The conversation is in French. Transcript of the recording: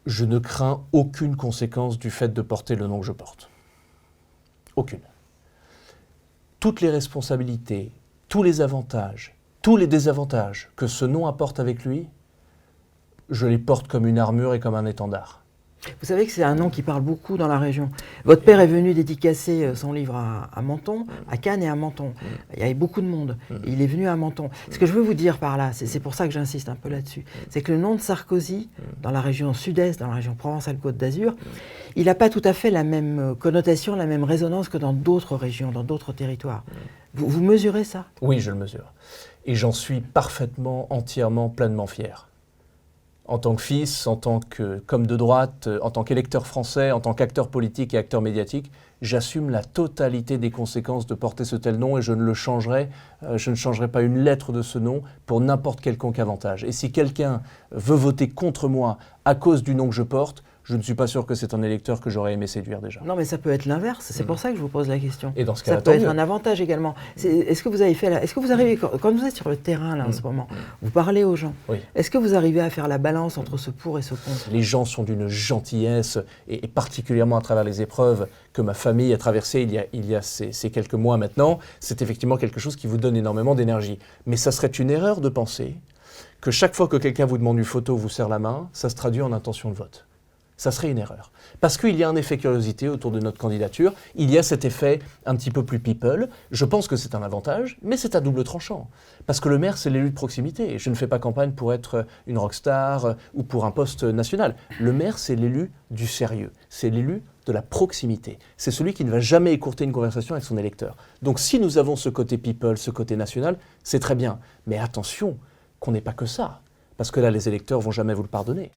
Je ne crains aucune conséquence du fait de porter le nom que je porte. Aucune. Toutes les responsabilités, tous les avantages, tous les désavantages que ce nom apporte avec lui, je les porte comme une armure et comme un étendard. Vous savez que c'est un nom qui parle beaucoup dans la région. Votre père est venu dédicacer son livre à Menton, à Cannes et à Menton. Il y avait beaucoup de monde. Et il est venu à Menton. Ce que je veux vous dire par là, c'est pour ça que j'insiste un peu là-dessus, c'est que le nom de Sarkozy, dans la région sud-est, dans la région Provence-Alpes-Côte d'Azur, il n'a pas tout à fait la même connotation, la même résonance que dans d'autres régions, dans d'autres territoires. Vous mesurez ça? Oui, je le mesure. Et j'en suis parfaitement, entièrement, pleinement fier. En tant que fils, en tant qu'homme de droite, en tant qu'électeur français, en tant qu'acteur politique et acteur médiatique, j'assume la totalité des conséquences de porter ce tel nom et je ne changerai pas une lettre de ce nom pour n'importe quelconque avantage. Et si quelqu'un veut voter contre moi à cause du nom que je porte, je ne suis pas sûr que c'est un électeur que j'aurais aimé séduire déjà. Non, mais ça peut être l'inverse. C'est pour ça que je vous pose la question. Et dans ce cas-là, ça peut être mieux. un avantage également. Est-ce que vous avez fait est-ce que vous arrivez, quand vous êtes sur le terrain là en ce moment, vous parlez aux gens. Oui. Est-ce que vous arrivez à faire la balance entre ce pour et ce contre? Les gens sont d'une gentillesse et particulièrement à travers les épreuves que ma famille a traversées il y a ces quelques mois maintenant, c'est effectivement quelque chose qui vous donne énormément d'énergie. Mais ça serait une erreur de penser que chaque fois que quelqu'un vous demande une photo, vous serre la main, ça se traduit en intention de vote. Ça serait une erreur. Parce qu'il y a un effet curiosité autour de notre candidature, il y a cet effet un petit peu plus people. Je pense que c'est un avantage, mais c'est à double tranchant. Parce que le maire, c'est l'élu de proximité. Je ne fais pas campagne pour être une rockstar ou pour un poste national. Le maire, c'est l'élu du sérieux. C'est l'élu de la proximité. C'est celui qui ne va jamais écourter une conversation avec son électeur. Donc si nous avons ce côté people, ce côté national, c'est très bien. Mais attention, qu'on n'ait pas que ça. Parce que là, les électeurs vont jamais vous le pardonner.